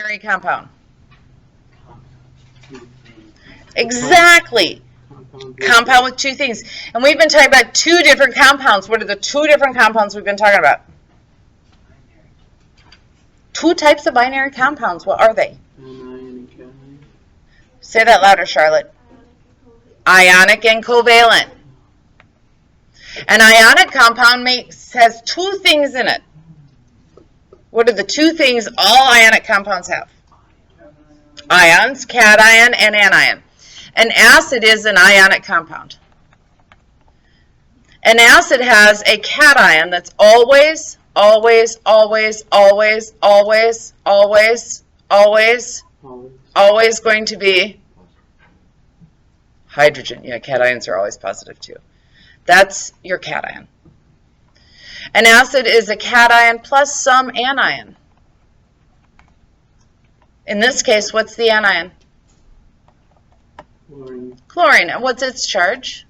binary compound? Exactly. Compound with two things. And we've been talking about two different compounds. What are the two different compounds we've been talking about? Two types of binary compounds. What are they? Say that louder, Charlotte. Ionic and covalent. An ionic compound has two things in it. What are the two things all ionic compounds have? Ions, cation, and anion. An acid is an ionic compound. An acid has a cation that's always going to be hydrogen. Yeah, cations are always positive too. That's your cation. An acid is a cation plus some anion. In this case, what's the anion? Chlorine. Chlorine. And what's its charge?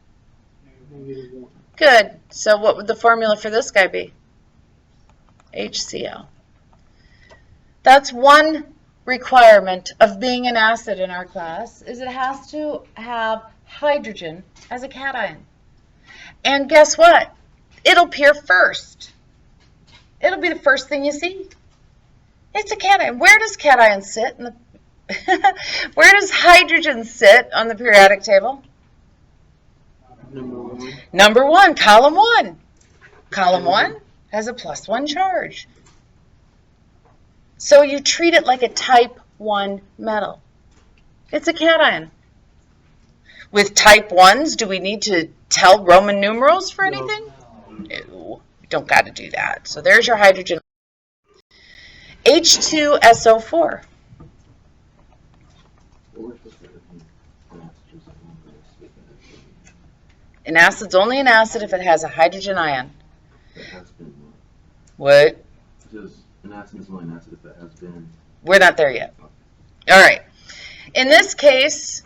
-1. Good. So what would the formula for this guy be? HCl. That's one requirement of being an acid in our class, is it has to have hydrogen as a cation. And guess what? It'll appear first. It'll be the first thing you see. It's a cation. Where does cation sit? Where does hydrogen sit on the periodic table? Number 1. Number 1, column 1. Column 1 has a +1 charge. So you treat it like a type 1 metal. It's a cation. With type 1s, do we need to tell Roman numerals for anything? No, we don't got to do that. So there's your hydrogen. H2SO4. An acid's only an acid if it has a hydrogen ion. What? It says an acid is only an acid if it has been. We're not there yet. All right. In this case,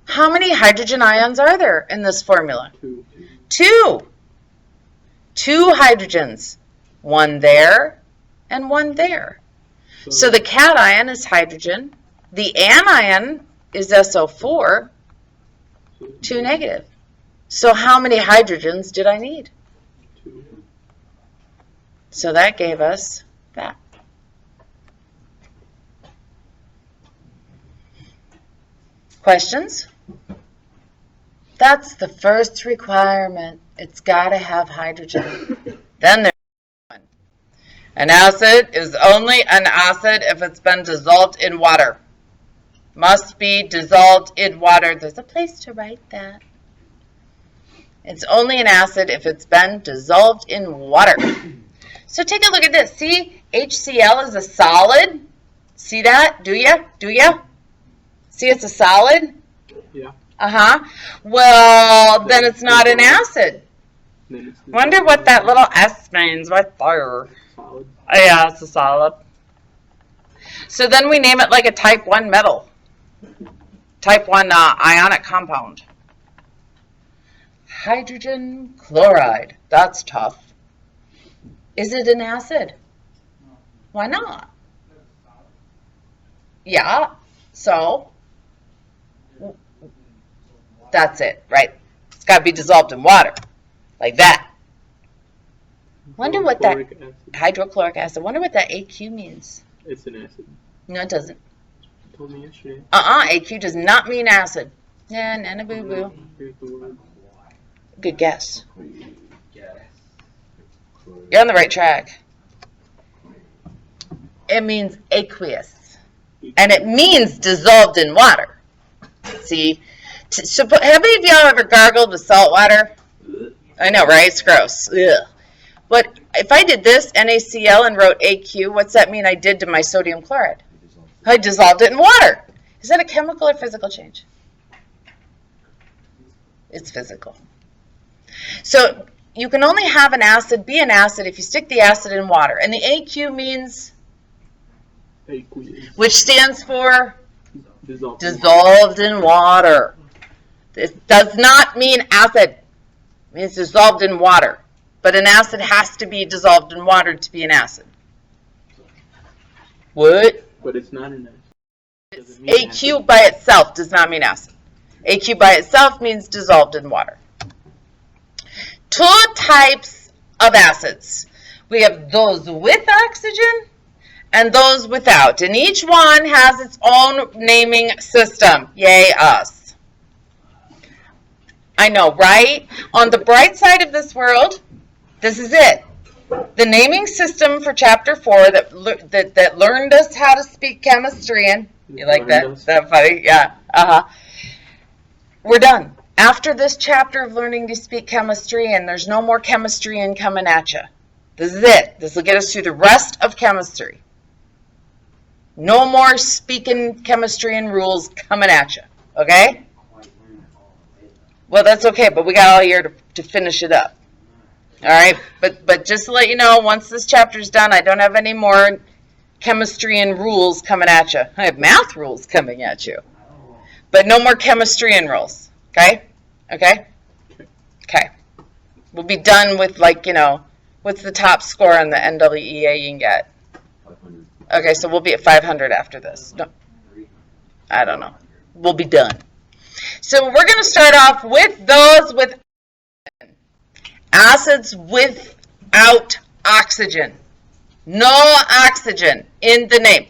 how many hydrogen ions are there in this formula? 2. 2. 2 hydrogens. One there and one there. So the cation is hydrogen. The anion is SO4. 2 negative. So how many hydrogens did I need? 2. So that gave us that. Questions? That's the first requirement. It's got to have hydrogen. Then there's one. An acid is only an acid if it's been dissolved in water. Must be dissolved in water. There's a place to write that. It's only an acid if it's been dissolved in water. So take a look at this. See, HCl is a solid. See that? Do ya? Do ya? See, it's a solid? Yeah. Uh-huh. Well, then it's not an acid. Then it's Wonder what that little S means right there. solid. Oh, yeah, it's a solid. So then we name it like a type 1 metal. Type 1 ionic compound. Hydrogen chloride. That's tough. Is it an acid? Why not? Yeah, so that's it, right? It's got to be dissolved in water, like that. Wonder what that Hydrochloric acid. hydrochloric acid. Wonder what that AQ means. It's an acid. No, it doesn't. You told me yesterday. AQ does not mean acid. Nah, boo boo. Here's the word. Good guess. You're on the right track. It means aqueous, and it means dissolved in water. See, so have any of y'all ever gargled with salt water? I know, right? It's gross. Ugh. But if I did this, NaCl, and wrote AQ, what's that mean I did to my sodium chloride? I dissolved it in water. Is that a chemical or physical change? It's physical. So you can only have an acid be an acid if you stick the acid in water. And the AQ means, Aqueous. which stands for Dissolved. dissolved in water. This does not mean acid. It means dissolved in water. But an acid has to be dissolved in water to be an acid. What? But it's not an acid. Doesn't mean acid. AQ by itself does not mean acid. AQ by itself does not mean acid. AQ by itself means dissolved in water. Two types of acids. We have those with oxygen and those without. And each one has its own naming system. Yay, us. I know, right? On the bright side of this world, this is it. The naming system for chapter 4 that learned us how to speak chemistry in. You like that? Is that funny? Yeah. We're done. After this chapter of learning to speak chemistry, and there's no more chemistry in coming at you. This is it. This will get us through the rest of chemistry. No more speaking chemistry and rules coming at you. Okay? Well, that's okay, but we got all year to finish it up. All right? But just to let you know, once this chapter's done, I don't have any more chemistry and rules coming at you. I have math rules coming at you. But no more chemistry and rules. Okay? Okay? Okay. We'll be done with, like, what's the top score on the NWEA you can get? 500. Okay, so we'll be at 500 after this. No, I don't know. We'll be done. So we're going to start off with those with acids without oxygen. No oxygen in the name.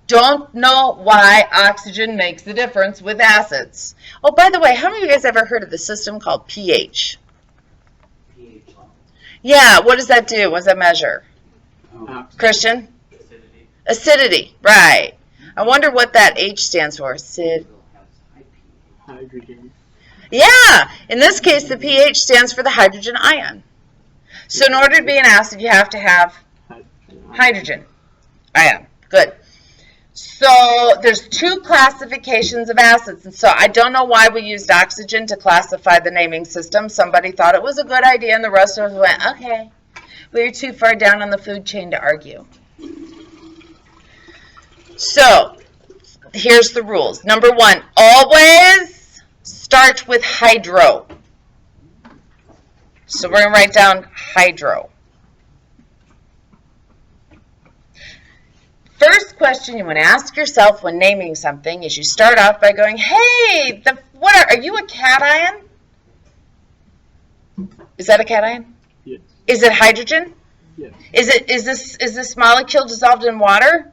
Don't know why oxygen makes a difference with acids. Oh, by the way, how many of you guys ever heard of the system called pH? pH level. Yeah, what does that do? What does that measure? Christian? Acidity. Acidity, right. I wonder what that H stands for. Hydrogen. Yeah, in this case, the pH stands for the hydrogen ion. So in order to be an acid, you have to have hydrogen ion. Good. So there's two classifications of acids. And so I don't know why we used oxygen to classify the naming system. Somebody thought it was a good idea, and the rest of us went, okay. We were too far down on the food chain to argue. So here's the rules. Number 1, always start with hydro. So we're going to write down hydro. First question you want to ask yourself when naming something is you start off by going, hey, are you a cation? Is that a cation? Yes. Is it hydrogen? Yes. Is this molecule dissolved in water?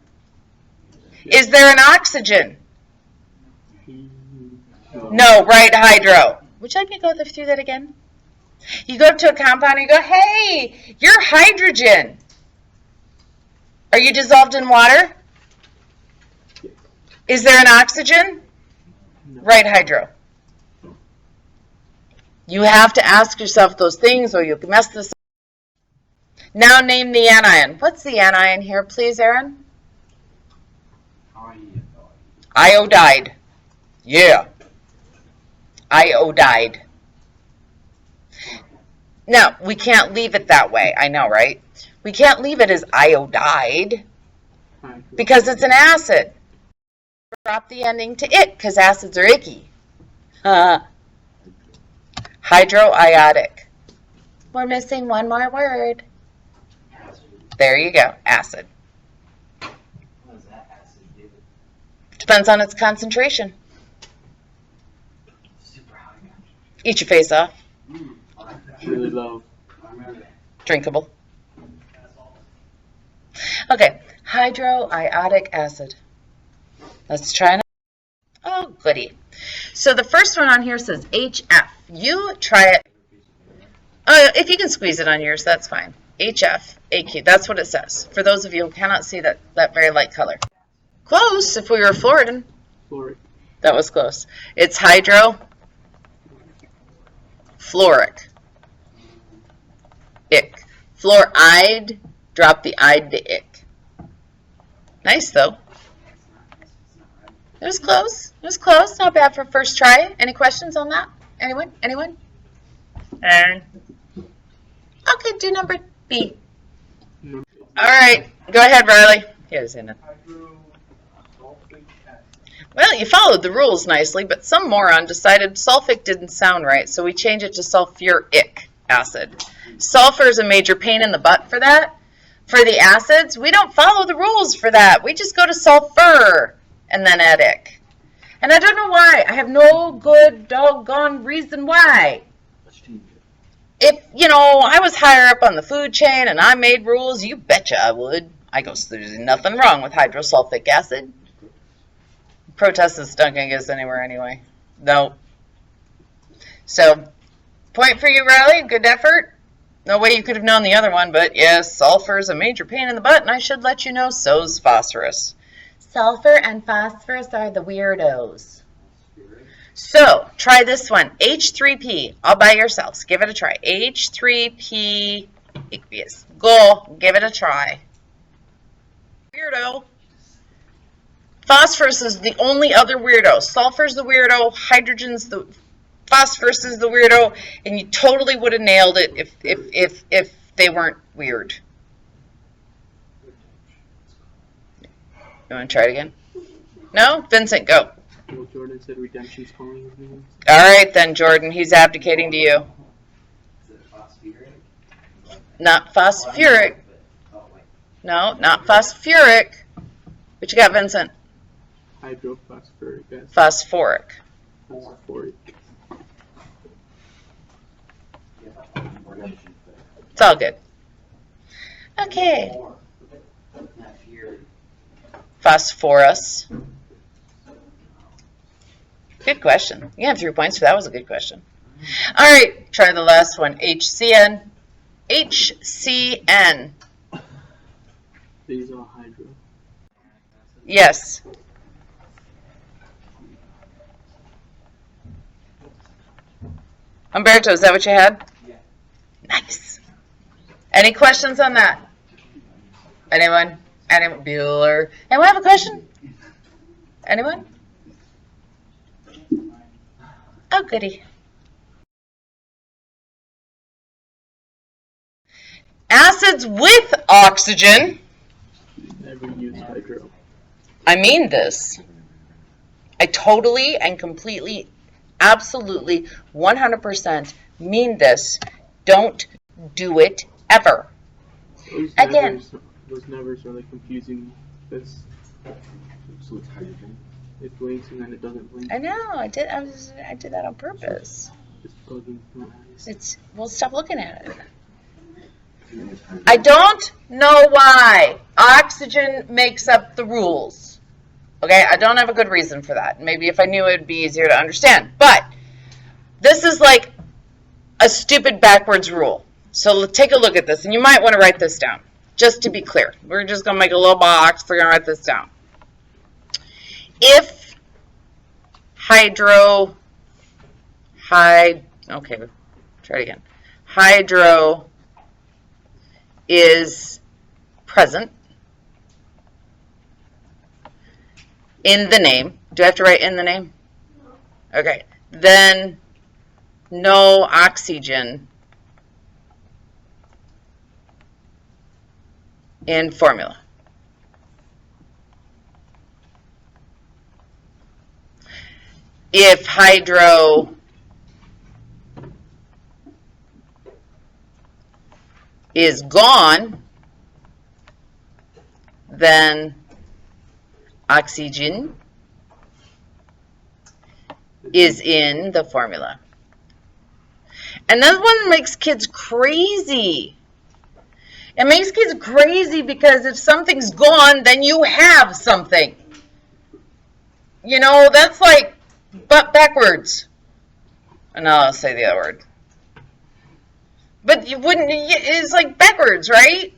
Is there an oxygen? No, right, hydro. Would you like me to go through that again? You go up to a compound and you go, hey, you're hydrogen. Are you dissolved in water? Yes. Is there an oxygen? No. Right, hydro. You have to ask yourself those things or you'll mess this up. Now name the anion. What's the anion here, please, Aaron? Iodide. Yeah. Iodide. Now, we can't leave it that way. I know, right? We can't leave it as iodide because it's an acid. Drop the ending to it because acids are icky. Hydroiodic. We're missing one more word. There you go, acid. What does that acid do? Depends on its concentration. Super high. Eat your face off. Really low. I remember that. Drinkable. That's all. Okay, hydroiodic acid. Let's try it. Oh, goody. So the first one on here says HF. You try it. If you can squeeze it on yours, that's fine. HF, AQ. That's what it says. For those of you who cannot see that very light color. Close, if we were Floridan. Fluoric. That was close. It's hydro. Fluoric. Ick. Fluoride. Drop the ide to ick. Nice, though. It was close. It was close. Not bad for first try. Any questions on that? Anyone? Anyone? Aaron? Okay, do number B. No. All right. Go ahead, Riley. Here's in it. Well, you followed the rules nicely, but some moron decided sulfic didn't sound right, so we changed it to sulfuric acid. Sulfur is a major pain in the butt for that, For the acids, we don't follow the rules for that. We just go to sulfur and then etic. And I don't know why. I have no good doggone reason why. Let's change it. If, I was higher up on the food chain and I made rules, you betcha I would. I go, there's nothing wrong with hydrosulfic acid. Protest is stunk against us anywhere anyway. No. So, point for you, Riley. Good effort. No way you could have known the other one, but yes, sulfur is a major pain in the butt, and I should let you know so's phosphorus. Sulfur and phosphorus are the weirdos. So, try this one. H3P, all by yourselves. Give it a try. H3P aqueous. Go, give it a try. Weirdo. Phosphorus is the only other weirdo. Sulfur's the weirdo. Hydrogen's the... Phosphorus is the weirdo. And you totally would have nailed it if they weren't weird. You want to try it again? No? Vincent, go. Well, Jordan said redemption's calling his name. All right then, Jordan. He's abdicating to you. Is it phosphuric? Not phosphuric. Oh, wait. No, not phosphuric. What you got, Vincent? Hydrophosphoric acid. Phosphoric. Phosphoric. It's all good. Okay. More. Not fury. Phosphorus. Good question. You have 3 points for that. Was a good question. All right, try the last one. HCN. HCN. These are hydro. Yes. Umberto, is that what you had? Yeah. Nice. Any questions on that? Anyone? Anyone? Bueller. Anyone have a question? Anyone? Oh, goody. Acids with oxygen. Never use hydro. I mean this. I totally and completely, absolutely, 100% mean this. Don't do it ever. Those Again. nevers are like confusing. This So it's hydrogen. it blinks and then it doesn't blink. I know. I did that on purpose. Just bugging my eyes. Well, stop looking at it. It's hydrogen. I don't know why. Oxygen makes up the rules. Okay, I don't have a good reason for that. Maybe if I knew it would be easier to understand. But this is like a stupid backwards rule. So take a look at this, and you might want to write this down, just to be clear. We're just going to make a little box. We're going to write this down. If hydro is present in the name. Do I have to write in the name? Okay. Then no oxygen in formula. If hydro is gone, then oxygen is in the formula. And that one makes kids crazy. It makes kids crazy because if something's gone, then you have something. You know, that's like but backwards. And now I'll say the other word. But you wouldn't, it's like backwards, right?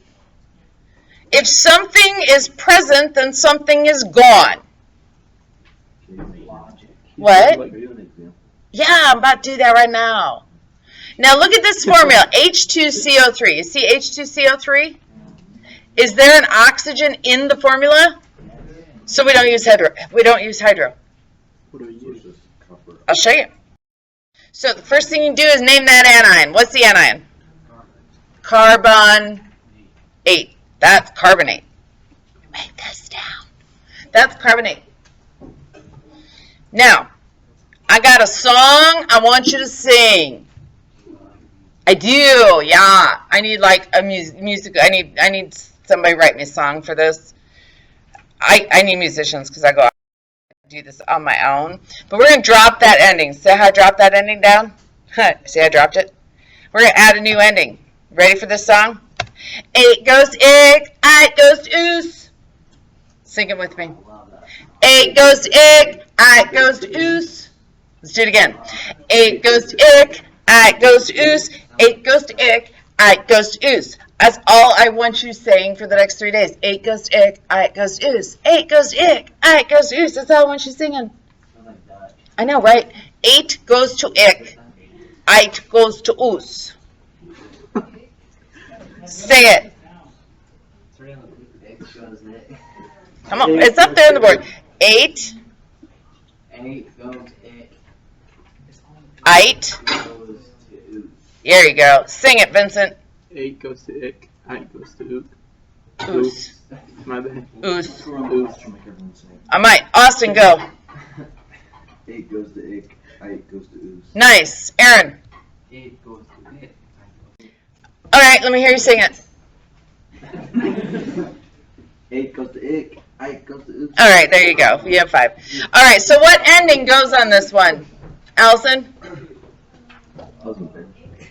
If something is present, then something is gone. What? Can you do an example? Yeah, I'm about to do that right now. Now look at this formula, H2CO3. You see H2CO3? Is there an oxygen in the formula? So we don't use hydro. We don't use hydro. What are you? It's just copper. I'll show you. So the first thing you do is name that anion. What's the anion? Carbon 8. That's carbonate. Write this down. That's carbonate. Now, I got a song I want you to sing. I do, yeah. I need like a music. I need somebody write me a song for this. I need musicians because I go out and do this on my own. But we're going to drop that ending. See how I dropped that ending down? See, I dropped it. We're going to add a new ending. Ready for this song? 8 goes to ick, I goes to oos. Sing it with me. 8 goes to ick, I goes to oos. Let's do it again. 8 goes to ick, I goes to oos. 8 goes to ick, I goes to oos. That's all I want you saying for the next 3 days. 8 goes to ick, I goes to oos. 8 goes to ick, I goes to oos. That's all I want you singing. I know, right? 8 goes to ick, 8 goes to oos. Sing it. Come on, it's up there on the board. 8. 8 goes ick. 8. There you go. Sing it, Vincent. 8 goes to ick, 8 goes to ook. Oos. My bad. Oos. Make everyone say it. I might. Austin, go. 8 goes to ick, 8 goes to ooze. Nice. Aaron. 8 goes to ick. All right, let me hear you sing it. 8 goes to ick, 8 goes to ooze. All right, there you go. You have 5. All right, so what ending goes on this one? Allison? I was gonna say.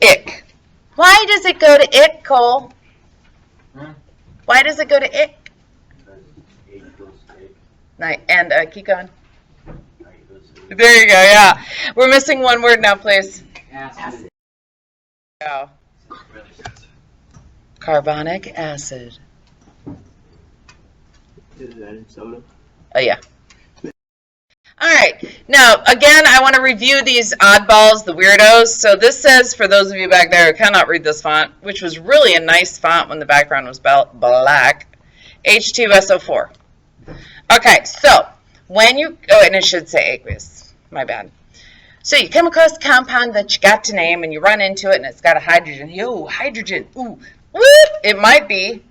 Ick. Why does it go to ick, Cole? Huh? Why does it go to ick? 8 goes to ick, Nice. And keep going. 8 goes to ooze. There you go, yeah. We're missing one word now, please. Acid. Go. Carbonic acid. Is that in soda? Oh, yeah. All right. Now, again, I want to review these oddballs, the weirdos. So this says, for those of you back there who cannot read this font, which was really a nice font when the background was black, H2SO4. Okay, so when you, oh, and it should say aqueous. My bad. So you come across a compound that you got to name, and you run into it, and it's got a hydrogen. Yo, hydrogen. Ooh, whoop. It might be.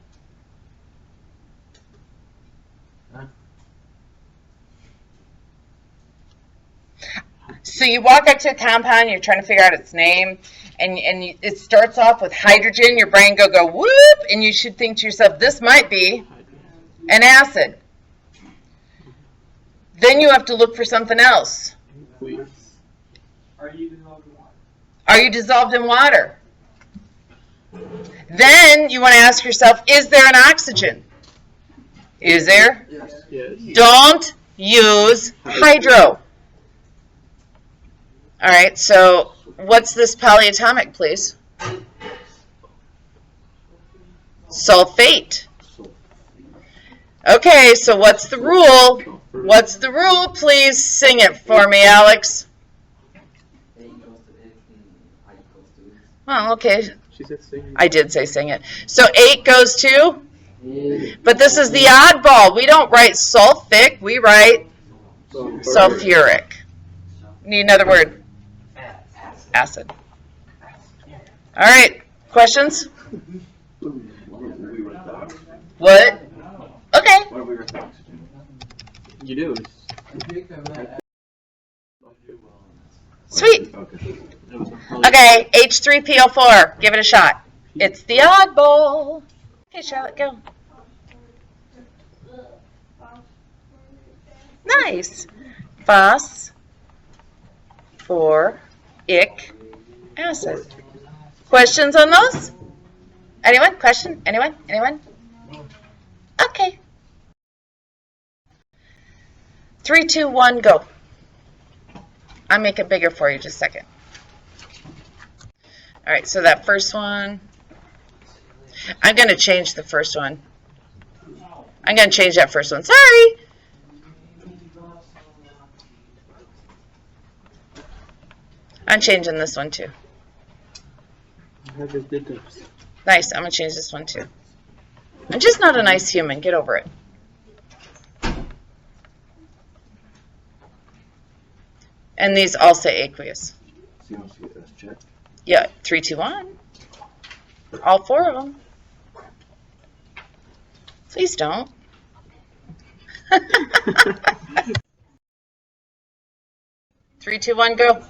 So you walk up to a compound, you're trying to figure out its name, and it starts off with hydrogen. Your brain go whoop, and you should think to yourself, this might be an acid. Then you have to look for something else. Aqueous. Are you dissolved in water? Are you dissolved in water? Then you want to ask yourself, is there an oxygen? Is there? Yes. Yes. Don't use hydro. All right, so what's this polyatomic, please? Sulfate. Okay, so what's the rule? What's the rule? Please sing it for me, Alex. 8 goes to ick and 8 goes to ooze. Well, okay, She said sing. I did say sing it. So 8 goes to, Ick. but this is the oddball. We don't write sulfic, we write sulfuric. Need another word. Acid. All right, questions? Why don't we write the oxygen? What? Okay. Why don't we write the oxygen? You do. Sweet. Okay. Okay, H3PO4. Give it a shot. It's the oddball. Okay, Charlotte, go. Nice. Phosphoric acid. Questions on those? Anyone? Question? Anyone? Anyone? Okay. 3, 2, 1, go. I'll make it bigger for you just a second. All right, so that first one, I'm going to change the first one. I'm going to change that first one. Sorry. I'm changing this one too. I just did this. Nice. I'm going to change this one too. I'm just not a nice human. Get over it. And these all say aqueous. So you want to get this checked? Yeah, 3, 2, 1. All 4 of them. Please don't. Three, 2, 1, go.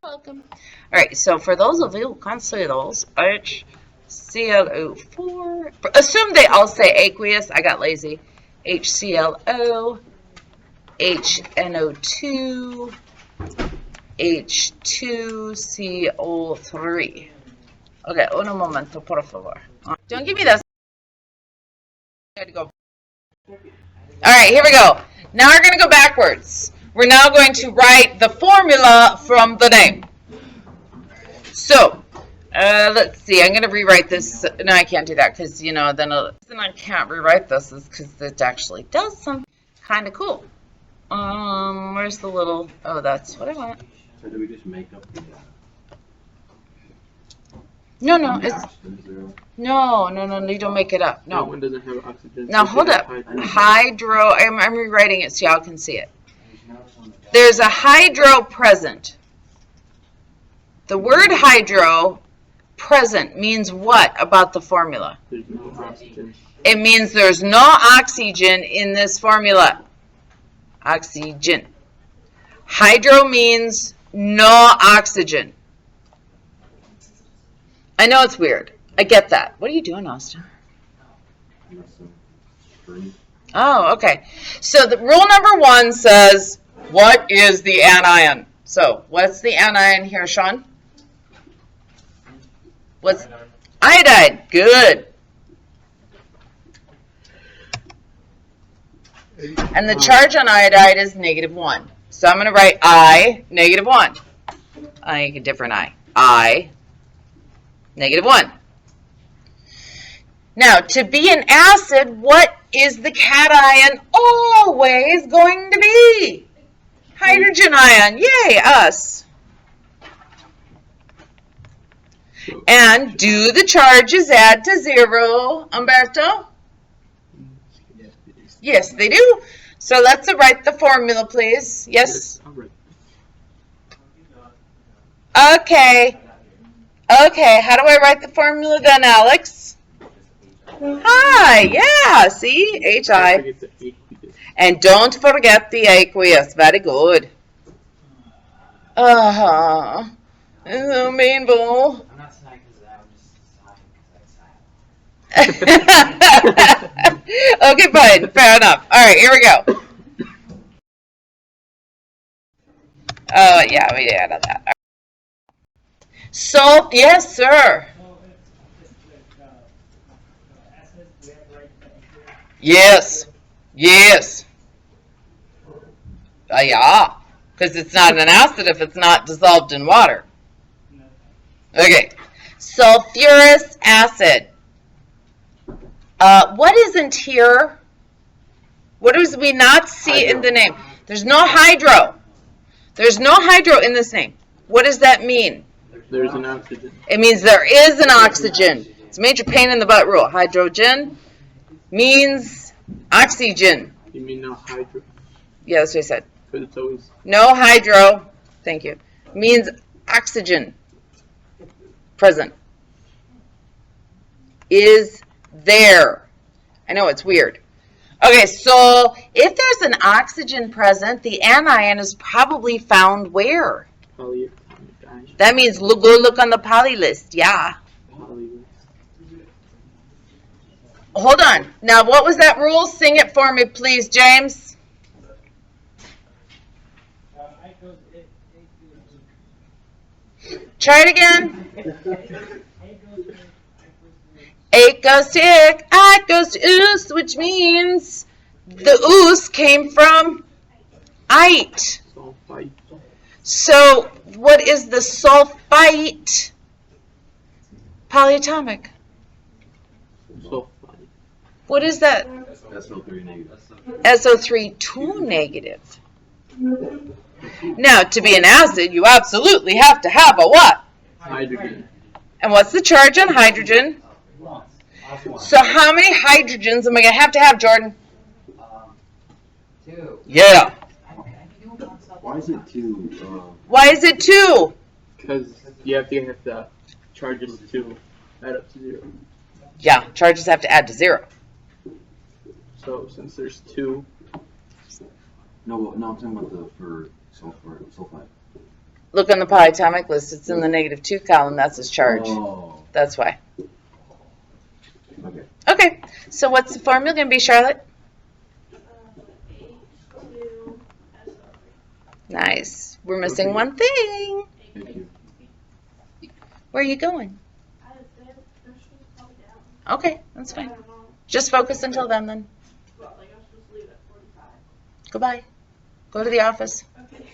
Welcome. All right, so for those of you who can't see those, H, ClO4. Assume they all say aqueous. I got lazy. HClO, HNO2, H2CO3. Okay, un momento, por favor. Don't give me that. I had to go. All right, here we go. Now we're going to go backwards. We're now going to write the formula from the name. So, let's see. I'm going to rewrite this. No, I can't do that because, you know, then the reason I can't rewrite this is because it actually does something kind of cool. Where's the little... Oh, that's what I want. So do we just make up the No, it's... oxygen zero? No, you don't make it up. That No. one doesn't have oxygen. Now, so hold they up. have hydrogen. Hydro... I'm rewriting it so y'all can see it. There's a hydro present. The word hydro present means what about the formula? There's no oxygen. It means there's no oxygen in this formula. Oxygen. Hydro means no oxygen. I know it's weird. I get that. What are you doing, Austin? Oh, okay. So the rule number 1 says, what is the anion? So what's the anion here, Sean? What's iodine? Good. And the charge on iodide is -1. So I'm going to write I, -1. I make a different I, -1. Now, to be an acid, what is the cation always going to be? Hydrogen ion. Yay, us. And do the charges add to 0, Umberto? Yes, they do. So let's write the formula, please. Yes? All right. Okay. Okay, how do I write the formula then, Alex? Hi, yeah, see? Don't HI. forget the aqueous. And don't forget the aqueous. Very good. Uh-huh. So meanful. I'm not sighing because I'm just sighing because I Okay, fine. Fair enough. All right, here we go. Oh, yeah, we added that. All right. Salt, yes, sir. Yes. Yes. Yeah. Because it's not an acid if it's not dissolved in water. Okay. Sulfurous acid. What isn't here? What does we not see in the name? There's no hydro. There's no hydro in this name. What does that mean? There's an oxygen. It means there is an oxygen. It's a major pain in the butt rule. Hydrogen means oxygen. You mean no hydro? Yeah, that's what I said. Because it's always No hydro, thank you, means oxygen. Present. Is there. I know it's weird. Okay, so if there's an oxygen present, the anion is probably found where? polyatomic ion. That means go look on the poly list, yeah. Poly. Hold on. Now, what was that rule? Sing it for me, please, James. Try it again. 8 goes to ick, I goes to oos, which means the oos came from ite. Sulfite. So, what is the sulfite? Polyatomic. Sulfite. What is that? SO3 negative. SO3 2 negative. Now, to be an acid, you absolutely have to have a what? Hydrogen. And what's the charge on hydrogen? So how many hydrogens am I going to have, Jordan? 2. Yeah. Why is it 2? Why is it 2? Because you have to charge it to add up to 0. Yeah, charges have to add to 0. So since there's 2, No, I'm talking about for sulfite. Look on the polyatomic list. It's in the -2 column. That's its charge. Oh. That's why. Okay. Okay, so what's the formula going to be, Charlotte? H2SO3. Nice. We're missing one thing. Thank you. Where are you going? They're supposed to call me down. Okay, that's I fine. don't know. Just focus until then. Well, like I'm supposed to leave at 45. Goodbye. Go to the office. Okay.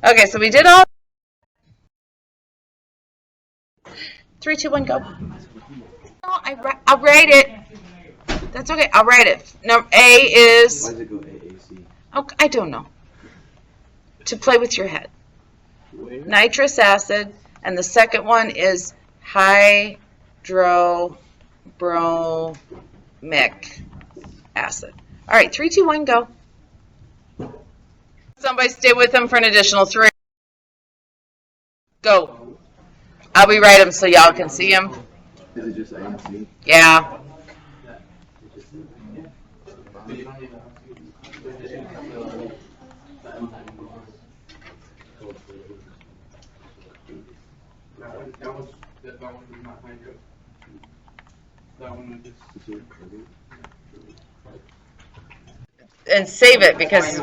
Okay, so we did all. 3, 2, 1, go. No, I'll write it. That's okay. I'll write it. No, A is. Why does it go AAC? Oh, I don't know. To play with your head. Where? Nitrous acid, and the second one is hydrobromic acid. All right, 3, 2, 1, go. Somebody stay with them for an additional 3. Go. I'll rewrite them so y'all can see them. Is it just A and C? Yeah. That one was not hydro. That one was just. And save it because